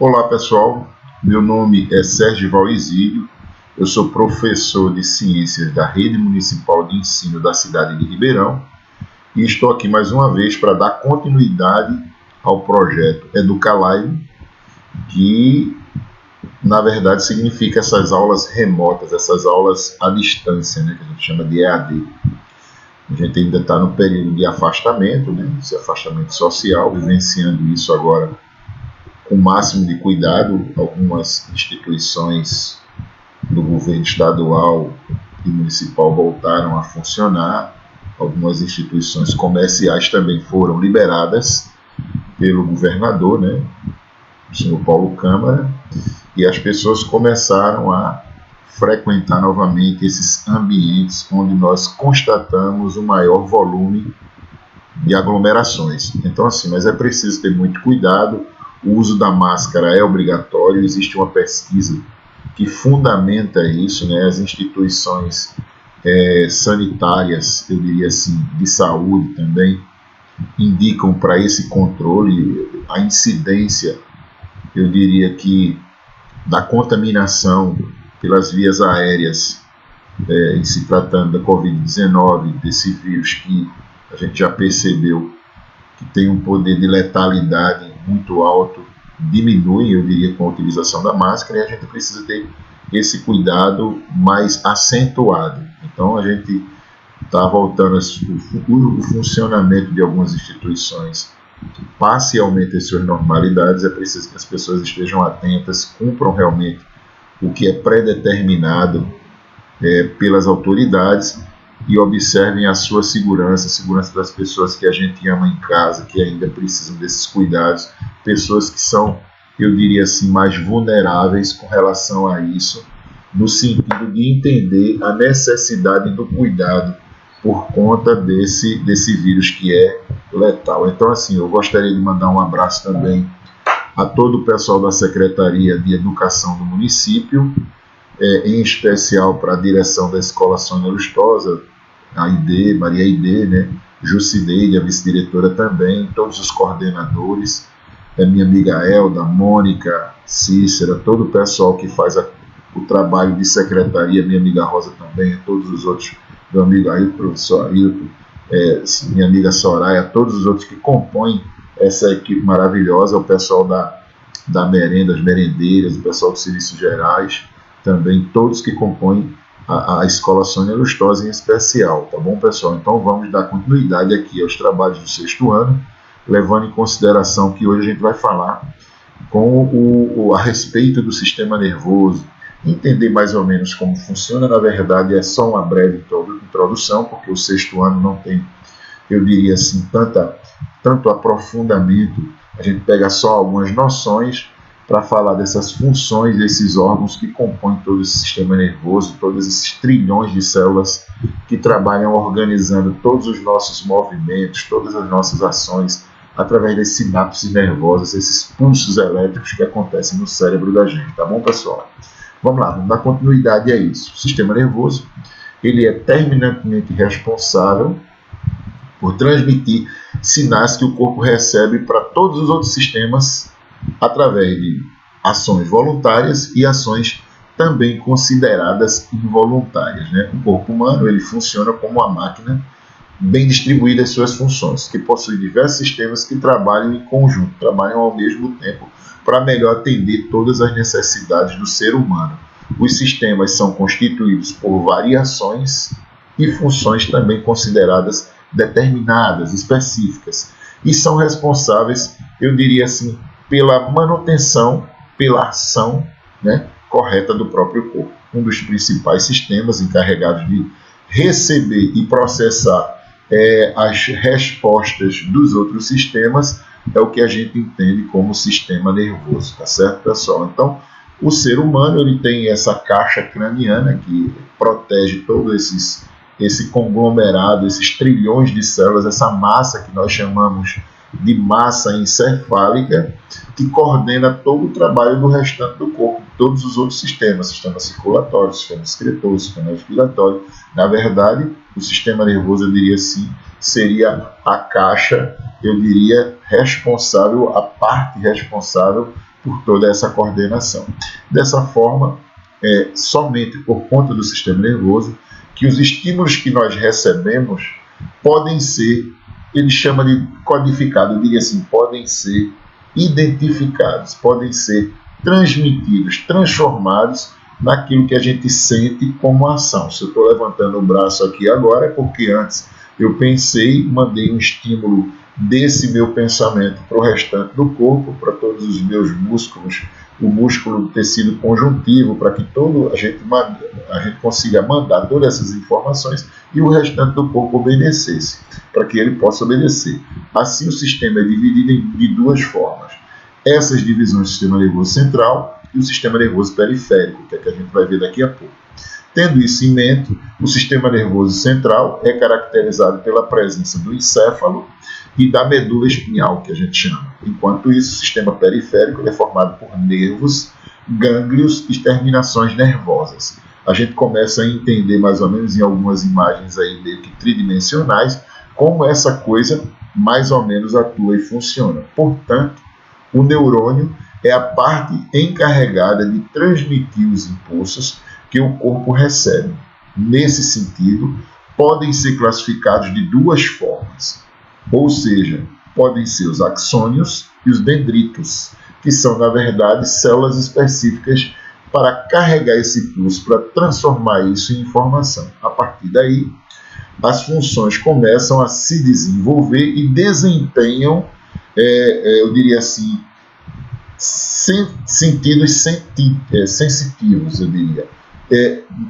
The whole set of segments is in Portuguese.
Olá pessoal, meu nome é Sérgio Valesídio, eu sou professor de Ciências da Rede Municipal de Ensino da cidade de Ribeirão e estou aqui mais uma vez para dar continuidade ao projeto EducaLive, que na verdade significa essas aulas remotas, essas aulas à distância, né, que a gente chama de EAD. A gente ainda está no período de afastamento, né, esse afastamento social, vivenciando isso agora com o máximo de cuidado. Algumas instituições do governo estadual e municipal voltaram a funcionar, algumas instituições comerciais também foram liberadas pelo governador, né, o senhor Paulo Câmara, e as pessoas começaram a frequentar novamente esses ambientes onde nós constatamos o maior volume de aglomerações. Então, assim, mas é preciso ter muito cuidado. O uso da máscara é obrigatório. Existe uma pesquisa que fundamenta isso, né? As instituições sanitárias, eu diria assim, de saúde também, indicam para esse controle a incidência, eu diria que, da contaminação pelas vias aéreas, em se tratando da Covid-19, desse vírus que a gente já percebeu que tem um poder de letalidade muito alto, diminui, eu diria, com a utilização da máscara, e a gente precisa ter esse cuidado mais acentuado. Então, a gente está voltando o funcionamento de algumas instituições parcialmente às suas normalidades. É preciso que as pessoas estejam atentas, cumpram realmente o que é predeterminado pelas autoridades e observem a sua segurança, a segurança das pessoas que a gente ama em casa, que ainda precisam desses cuidados, pessoas que são, eu diria assim, mais vulneráveis com relação a isso, no sentido de entender a necessidade do cuidado por conta desse vírus que é letal. Então, assim, eu gostaria de mandar um abraço também a todo o pessoal da Secretaria de Educação do município, em especial para a direção da Escola Sônia Lustosa, a ID, Maria ID, né, Jucideide, a vice-diretora também, todos os coordenadores, minha amiga Elda, Mônica, Cícera, todo o pessoal que faz o trabalho de secretaria, minha amiga Rosa também, todos os outros, meu amigo Ailton, professor Ailton, minha amiga Soraya, todos os outros que compõem essa equipe maravilhosa, o pessoal da merenda, as merendeiras, o pessoal dos serviços gerais, também todos que compõem a Escola Sônia Lustosa em especial, tá bom, pessoal? Então vamos dar continuidade aqui aos trabalhos do 6º ano, levando em consideração que hoje a gente vai falar a respeito do sistema nervoso, entender mais ou menos como funciona. Na verdade, é só uma breve introdução, porque o 6º ano não tem, eu diria assim, tanto aprofundamento. A gente pega só algumas noções para falar dessas funções, desses órgãos que compõem todo esse sistema nervoso, todos esses trilhões de células que trabalham organizando todos os nossos movimentos, todas as nossas ações, através das sinapses nervosas, esses pulsos elétricos que acontecem no cérebro da gente, tá bom, pessoal? Vamos lá, vamos dar continuidade a isso. O sistema nervoso, ele é terminantemente responsável por transmitir sinais que o corpo recebe para todos os outros sistemas através de ações voluntárias e ações também consideradas involuntárias, né? O corpo humano, ele funciona como uma máquina bem distribuída as suas funções, que possui diversos sistemas que trabalham em conjunto, trabalham ao mesmo tempo para melhor atender todas as necessidades do ser humano. Os sistemas são constituídos por variações e funções também consideradas determinadas, específicas, e são responsáveis, eu diria assim, pela manutenção, pela ação, né, correta do próprio corpo. Um dos principais sistemas encarregados de receber e processar as respostas dos outros sistemas é o que a gente entende como sistema nervoso, tá certo, pessoal? Então, o ser humano, ele tem essa caixa craniana que protege todo esse conglomerado, esses trilhões de células, essa massa que nós chamamos de massa encefálica, que coordena todo o trabalho do restante do corpo, todos os outros sistemas, sistema circulatório, sistema excretor, sistema respiratório. Na verdade, o sistema nervoso, eu diria assim, seria a caixa, eu diria, responsável, a parte responsável por toda essa coordenação. Dessa forma, somente por conta do sistema nervoso, que os estímulos que nós recebemos podem ser, ele chama de codificado, eu diria assim, podem ser identificados, podem ser transmitidos, transformados naquilo que a gente sente como ação. Se eu estou levantando o braço aqui agora, é porque antes eu pensei, mandei um estímulo desse meu pensamento para o restante do corpo, para todos os meus músculos, o músculo do tecido conjuntivo, para que a gente consiga mandar todas essas informações e o restante do corpo obedecesse, para que ele possa obedecer. Assim, o sistema é dividido de duas formas. Essas divisões do sistema nervoso central e o sistema nervoso periférico, que é que a gente vai ver daqui a pouco. Tendo isso em mente, o sistema nervoso central é caracterizado pela presença do encéfalo e da medula espinhal, que a gente chama. Enquanto isso, o sistema periférico é formado por nervos, gânglios e terminações nervosas. A gente começa a entender mais ou menos em algumas imagens aí meio que tridimensionais como essa coisa mais ou menos atua e funciona. Portanto, o neurônio é a parte encarregada de transmitir os impulsos que o corpo recebe. Nesse sentido, podem ser classificados de duas formas, ou seja, podem ser os axônios e os dendritos, que são, na verdade, células específicas para carregar esse impulso, para transformar isso em informação. A partir daí, as funções começam a se desenvolver e desempenham, eu diria assim, sentidos sensitivos, eu diria,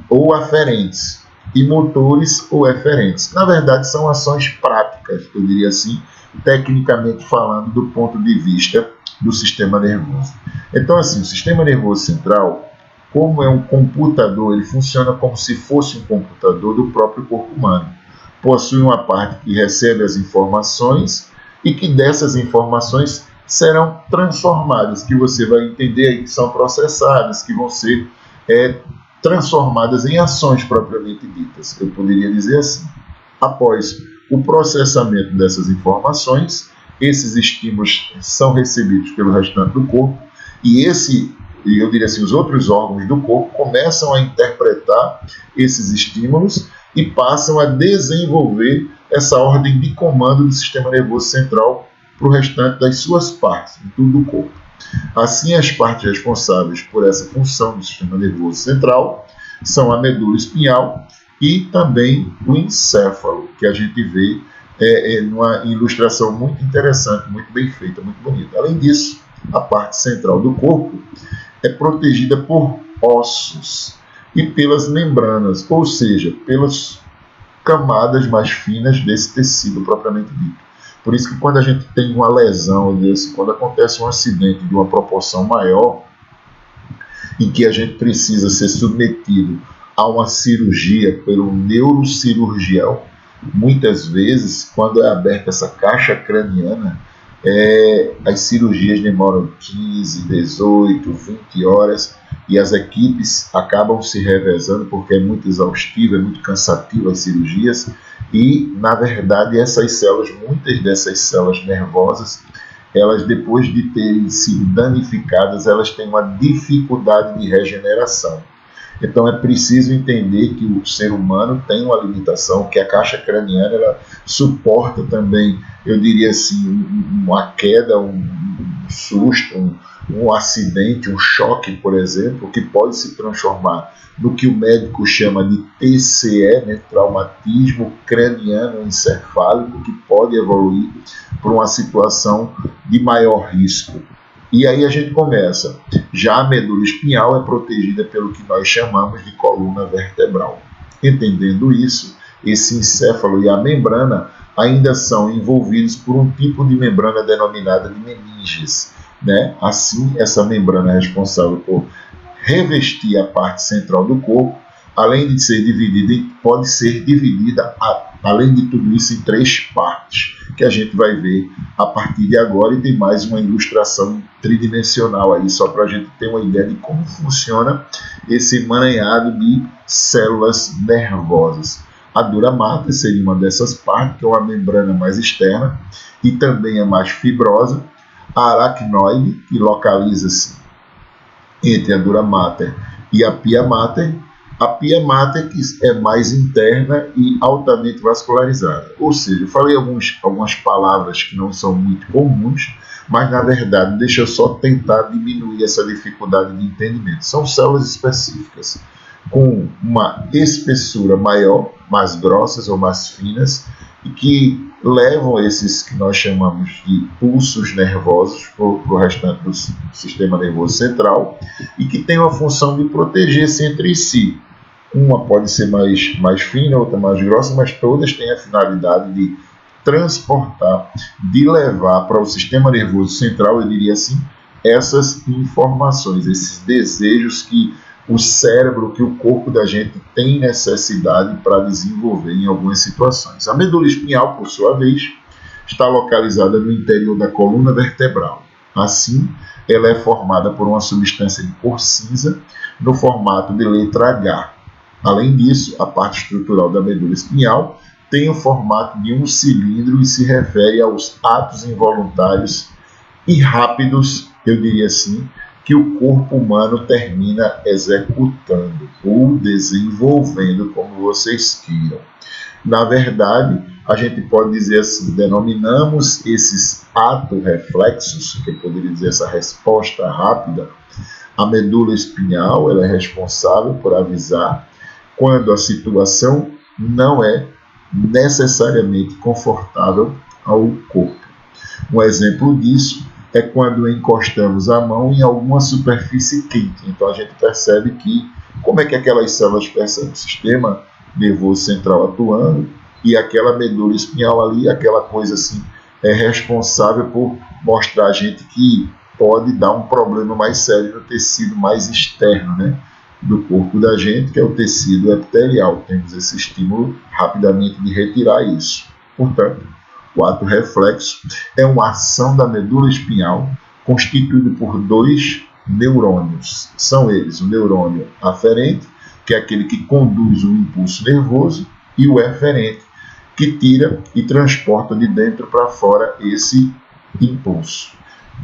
ou aferentes, e motores ou eferentes. Na verdade, são ações práticas, eu diria assim, tecnicamente falando, do ponto de vista do sistema nervoso. Então, assim, o sistema nervoso central, como é um computador, ele funciona como se fosse um computador do próprio corpo humano. Possui uma parte que recebe as informações e que dessas informações serão transformadas, que você vai entender aí que são processadas, que vão ser transformadas em ações propriamente ditas. Eu poderia dizer assim. Após o processamento dessas informações, esses estímulos são recebidos pelo restante do corpo e eu diria assim, os outros órgãos do corpo começam a interpretar esses estímulos e passam a desenvolver essa ordem de comando do sistema nervoso central para o restante das suas partes, de tudo o corpo. Assim, as partes responsáveis por essa função do sistema nervoso central são a medula espinhal e também o encéfalo, que a gente vê numa ilustração muito interessante, muito bem feita, muito bonita. Além disso, a parte central do corpo é protegida por ossos e pelas membranas, ou seja, pelas camadas mais finas desse tecido propriamente dito. Por isso que quando a gente tem uma lesão, quando acontece um acidente de uma proporção maior, em que a gente precisa ser submetido a uma cirurgia pelo neurocirurgião, muitas vezes, quando é aberta essa caixa craniana, as cirurgias demoram 15, 18, 20 horas e as equipes acabam se revezando porque é muito exaustivo, é muito cansativo as cirurgias e, na verdade, muitas dessas células nervosas, elas depois de terem sido danificadas, elas têm uma dificuldade de regeneração. Então é preciso entender que o ser humano tem uma limitação, que a caixa craniana ela suporta também, eu diria assim, uma queda, um susto, um acidente, um choque, por exemplo, que pode se transformar no que o médico chama de TCE, né, traumatismo craniano encefálico, que pode evoluir para uma situação de maior risco. E aí a gente começa. Já a medula espinhal é protegida pelo que nós chamamos de coluna vertebral. Entendendo isso, esse encéfalo e a membrana ainda são envolvidos por um tipo de membrana denominada de meninges, né? Assim, essa membrana é responsável por revestir a parte central do corpo, além de ser dividida, pode ser dividida, além de tudo isso, em 3 partes, que a gente vai ver a partir de agora, e tem mais uma ilustração tridimensional aí, só para a gente ter uma ideia de como funciona esse emaranhado de células nervosas. A dura mater seria uma dessas partes, que é uma membrana mais externa e também é mais fibrosa. A aracnoide, que localiza-se entre a dura mater e a pia mater. A pia mater, que é mais interna e altamente vascularizada. Ou seja, eu falei algumas palavras que não são muito comuns, mas na verdade, deixa eu só tentar diminuir essa dificuldade de entendimento. São células específicas com uma espessura maior, mais grossas ou mais finas, e que levam esses que nós chamamos de pulsos nervosos para o restante do sistema nervoso central, e que tem uma função de proteger-se entre si. Uma pode ser mais fina, outra mais grossa, mas todas têm a finalidade de transportar, de levar para o sistema nervoso central, eu diria assim, essas informações, esses desejos que o cérebro, que o corpo da gente tem necessidade para desenvolver em algumas situações. A medula espinhal, por sua vez, está localizada no interior da coluna vertebral. Assim, ela é formada por uma substância de cor cinza no formato de letra H. Além disso, a parte estrutural da medula espinhal tem o formato de um cilindro e se refere aos atos involuntários e rápidos, eu diria assim, que o corpo humano termina executando ou desenvolvendo, como vocês queiram. Na verdade, a gente pode dizer assim, denominamos esses atos reflexos, que eu poderia dizer essa resposta rápida. A medula espinhal, ela é responsável por avisar quando a situação não é necessariamente confortável ao corpo. Um exemplo disso é quando encostamos a mão em alguma superfície quente. Então a gente percebe que, como é que aquelas células percebem o sistema nervoso central atuando, e aquela medula espinhal ali, aquela coisa assim, é responsável por mostrar a gente que pode dar um problema mais sério no tecido mais externo, né, do corpo da gente, que é o tecido epitelial. Temos esse estímulo rapidamente de retirar isso. Portanto, o ato reflexo é uma ação da medula espinhal constituído por dois neurônios. São eles o neurônio aferente, que é aquele que conduz o impulso nervoso, e o eferente, que tira e transporta de dentro para fora esse impulso.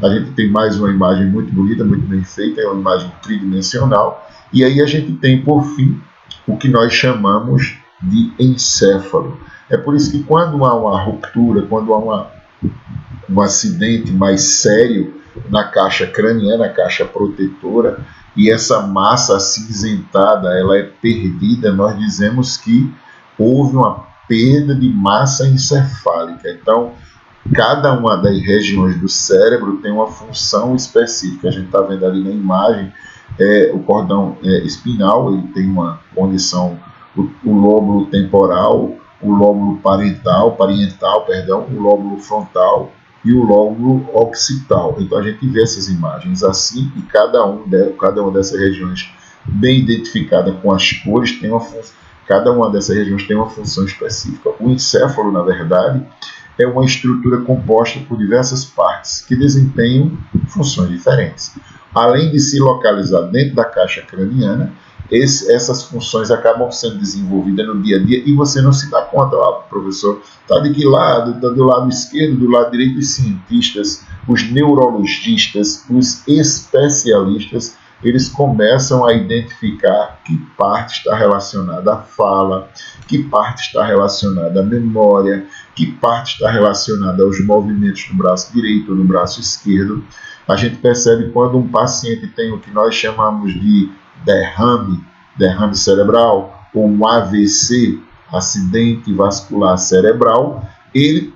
A gente tem mais uma imagem muito bonita, muito bem feita, é uma imagem tridimensional, e aí a gente tem, por fim, o que nós chamamos de encéfalo. É por isso que quando há uma ruptura, quando há um acidente mais sério na caixa craniana, a caixa protetora, e essa massa acinzentada ela é perdida, nós dizemos que houve uma perda de massa encefálica. Então, cada uma das regiões do cérebro tem uma função específica. A gente está vendo ali na imagem, o cordão espinal, ele tem uma condição, o lóbulo temporal, o lóbulo parietal, o lóbulo frontal e o lóbulo occipital. Então a gente vê essas imagens assim, e cada uma dessas regiões bem identificada com as cores tem uma função. Cada uma dessas regiões tem uma função específica. O encéfalo, na verdade, é uma estrutura composta por diversas partes que desempenham funções diferentes. Além de se localizar dentro da caixa craniana, essas funções acabam sendo desenvolvidas no dia a dia e você não se dá conta. Professor, está de que lado? Está do lado esquerdo, do lado direito? Os cientistas, os neurologistas, os especialistas, eles começam a identificar que parte está relacionada à fala, que parte está relacionada à memória, que parte está relacionada aos movimentos do braço direito ou do braço esquerdo. A gente percebe quando um paciente tem o que nós chamamos de derrame cerebral, ou um AVC, acidente vascular cerebral, ele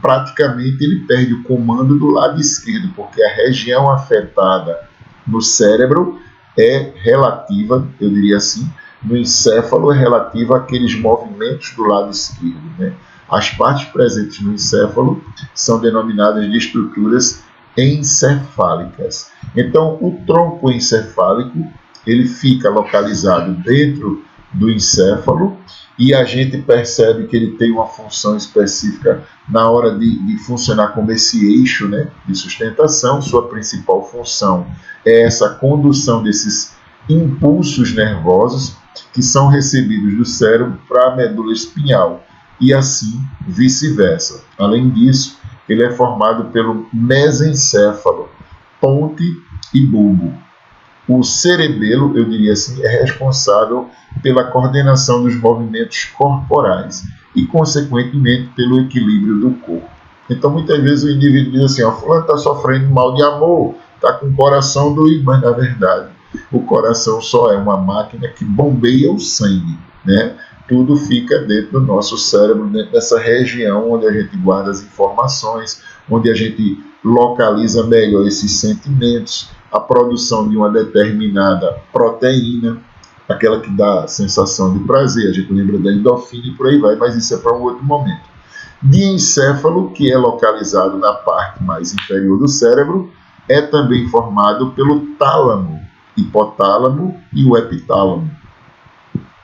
praticamente perde o comando do lado esquerdo, porque a região afetada no cérebro é relativa, eu diria assim, no encéfalo é relativa àqueles movimentos do lado esquerdo, né? As partes presentes no encéfalo são denominadas de estruturas encefálicas. Então, o tronco encefálico ele fica localizado dentro do encéfalo e a gente percebe que ele tem uma função específica na hora de funcionar como esse eixo, né, de sustentação. Sua principal função é essa condução desses impulsos nervosos que são recebidos do cérebro para a medula espinhal, e assim vice-versa. Além disso, ele é formado pelo mesencéfalo, ponte e bulbo. O cerebelo, eu diria assim, é responsável pela coordenação dos movimentos corporais e, consequentemente, pelo equilíbrio do corpo. Então, muitas vezes o indivíduo diz assim, fulano está sofrendo mal de amor, está com o coração doído, mas na verdade o coração só é uma máquina que bombeia o sangue, né? Tudo fica dentro do nosso cérebro, dentro dessa região onde a gente guarda as informações, onde a gente localiza melhor esses sentimentos, a produção de uma determinada proteína, aquela que dá a sensação de prazer, a gente lembra da endorfina e por aí vai, mas isso é para um outro momento. Diencéfalo, que é localizado na parte mais inferior do cérebro, é também formado pelo tálamo, hipotálamo e o epitálamo.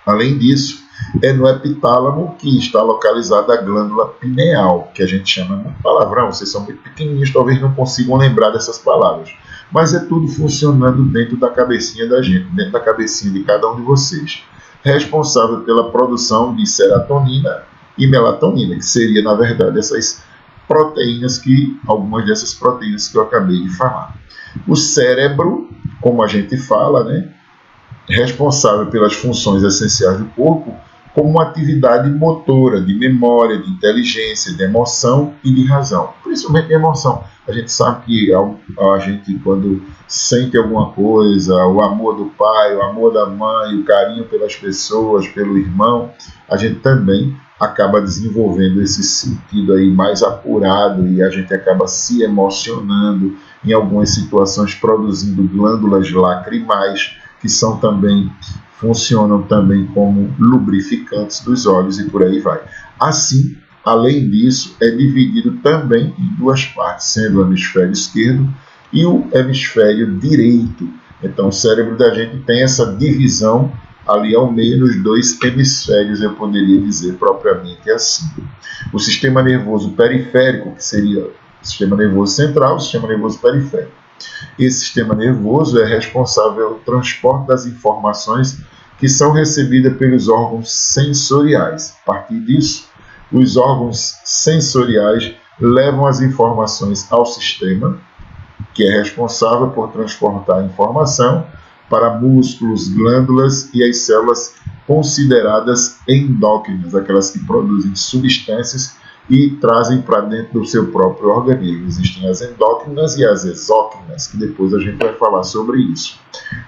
Além disso, é no epitálamo que está localizada a glândula pineal, que a gente chama de palavrão, vocês são muito pequenininhos, talvez não consigam lembrar dessas palavras, mas é tudo funcionando dentro da cabecinha da gente, dentro da cabecinha de cada um de vocês, responsável pela produção de serotonina e melatonina, que seria, na verdade, essas proteínas algumas dessas proteínas que eu acabei de falar. O cérebro, como a gente fala, né, responsável pelas funções essenciais do corpo, como uma atividade motora, de memória, de inteligência, de emoção e de razão. Principalmente de emoção. A gente sabe que a gente, quando sente alguma coisa, o amor do pai, o amor da mãe, o carinho pelas pessoas, pelo irmão, a gente também acaba desenvolvendo esse sentido aí mais apurado e a gente acaba se emocionando, em algumas situações produzindo glândulas lacrimais, que funcionam também como lubrificantes dos olhos e por aí vai. Assim, além disso, é dividido também em duas partes, sendo o hemisfério esquerdo e o hemisfério direito. Então, o cérebro da gente tem essa divisão ali ao meio nos dois hemisférios, eu poderia dizer propriamente assim. O sistema nervoso periférico, que seria o sistema nervoso central, o sistema nervoso periférico. Esse sistema nervoso é responsável pelo transporte das informações que são recebidas pelos órgãos sensoriais. A partir disso, os órgãos sensoriais levam as informações ao sistema, que é responsável por transportar a informação para músculos, glândulas e as células consideradas endócrinas, aquelas que produzem substâncias e trazem para dentro do seu próprio organismo. Existem as endócrinas e as exócrinas, que depois a gente vai falar sobre isso.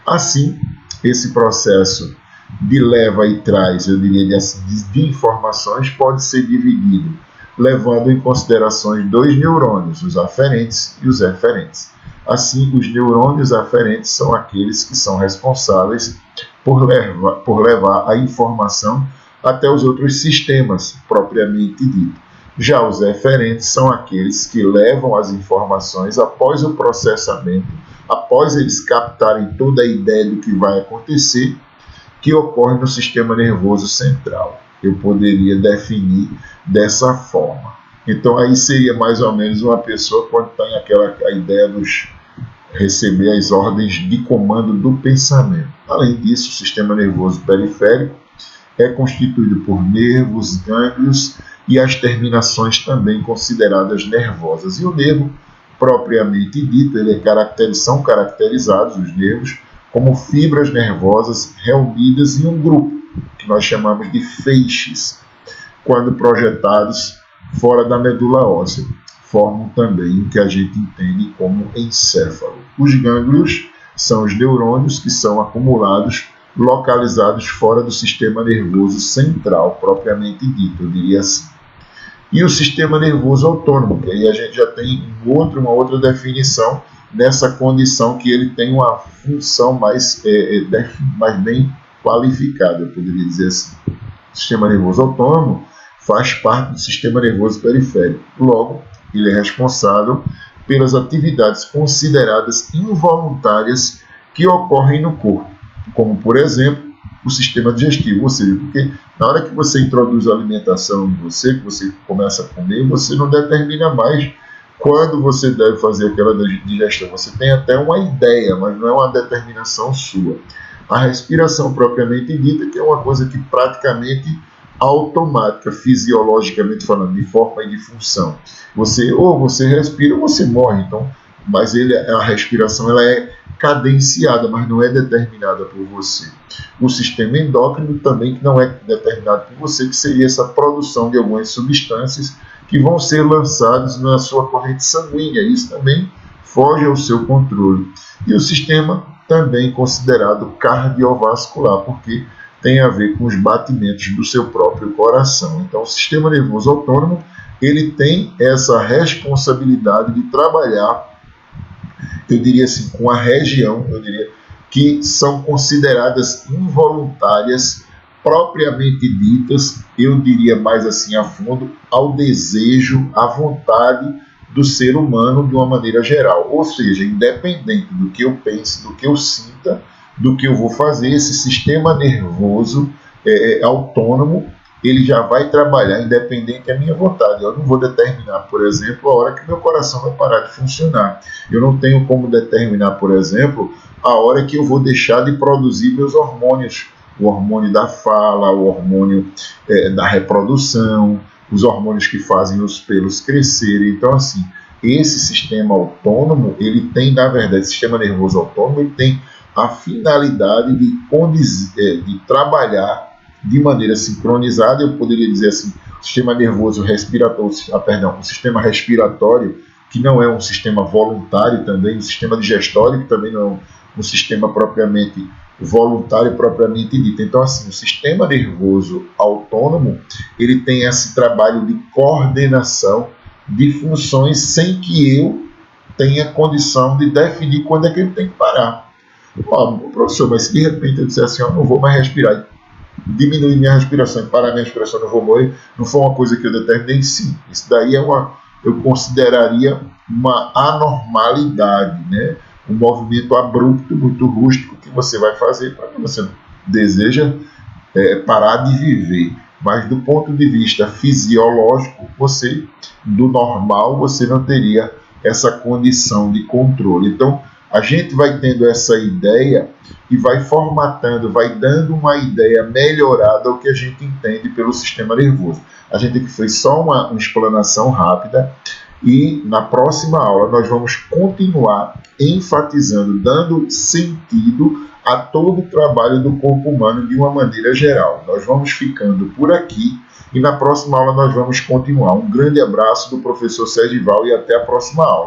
Assim, esse processo de leva e traz, eu diria, de informações pode ser dividido, levando em consideração dois neurônios, os aferentes e os eferentes. Assim, os neurônios aferentes são aqueles que são responsáveis por levar a informação até os outros sistemas, propriamente dito. Já os eferentes são aqueles que levam as informações após o processamento, após eles captarem toda a ideia do que vai acontecer, que ocorre no sistema nervoso central. Eu poderia definir dessa forma. Então, aí seria mais ou menos uma pessoa quando tem a ideia de receber as ordens de comando do pensamento. Além disso, o sistema nervoso periférico é constituído por nervos, gânglios e as terminações também consideradas nervosas. E o nervo, propriamente dito, são caracterizados, os nervos, como fibras nervosas reunidas em um grupo, que nós chamamos de feixes, quando projetados fora da medula óssea. Formam também o que a gente entende como encéfalo. Os gânglios são os neurônios que são acumulados, localizados fora do sistema nervoso central, propriamente dito, eu diria assim. E o sistema nervoso autônomo, que aí a gente já tem uma outra definição nessa condição que ele tem uma função mais bem qualificada, eu poderia dizer assim. O sistema nervoso autônomo faz parte do sistema nervoso periférico. Logo, ele é responsável pelas atividades consideradas involuntárias que ocorrem no corpo, como, por exemplo, o sistema digestivo, ou seja, porque na hora que você introduz a alimentação em você, que você começa a comer, você não determina mais quando você deve fazer aquela digestão. Você tem até uma ideia, mas não é uma determinação sua. a respiração propriamente dita, que é uma coisa que praticamente automática, fisiologicamente falando, de forma e de função. Ou você respira ou você morre. Então, mas a respiração ela é cadenciada, mas não é determinada por você. O sistema endócrino também que não é determinado por você, que seria essa produção de algumas substâncias que vão ser lançadas na sua corrente sanguínea. Isso também foge ao seu controle. E o sistema também considerado cardiovascular, porque tem a ver com os batimentos do seu próprio coração. Então, o sistema nervoso autônomo ele tem essa responsabilidade de trabalhar, eu diria assim, com a região, que são consideradas involuntárias, propriamente ditas, eu diria mais assim a fundo, ao desejo, à vontade do ser humano de uma maneira geral. Ou seja, independente do que eu pense, do que eu sinta, do que eu vou fazer, esse sistema nervoso autônomo, ele já vai trabalhar independente da minha vontade. Eu não vou determinar, por exemplo, a hora que meu coração vai parar de funcionar. Eu não tenho como determinar, por exemplo, a hora que eu vou deixar de produzir meus hormônios. O hormônio da fala, o hormônio da reprodução, os hormônios que fazem os pelos crescerem. Então, assim, esse sistema autônomo, ele tem, na verdade, esse sistema nervoso autônomo, ele tem a finalidade de trabalhar de maneira sincronizada. Eu poderia dizer assim, o sistema nervoso respiratório, o sistema respiratório, que não é um sistema voluntário também, o sistema digestório, que também não é um sistema propriamente voluntário, propriamente dito. Então, assim, o sistema nervoso autônomo, ele tem esse trabalho de coordenação de funções sem que eu tenha condição de definir quando é que ele tem que parar. Professor, mas se de repente eu disser assim, eu não vou mais respirar, diminuir minha respiração, parar minha respiração, não vou morrer, não foi uma coisa que eu determinei, sim. Isso daí eu consideraria uma anormalidade, né? Um movimento abrupto, muito rústico, que você vai fazer para que você deseja parar de viver. Mas do ponto de vista fisiológico, do normal, você não teria essa condição de controle. Então, a gente vai tendo essa ideia e vai formatando, vai dando uma ideia melhorada ao que a gente entende pelo sistema nervoso. A gente aqui fez só uma explanação rápida e na próxima aula nós vamos continuar enfatizando, dando sentido a todo o trabalho do corpo humano de uma maneira geral. Nós vamos ficando por aqui e na próxima aula nós vamos continuar. Um grande abraço do professor Sergival e até a próxima aula.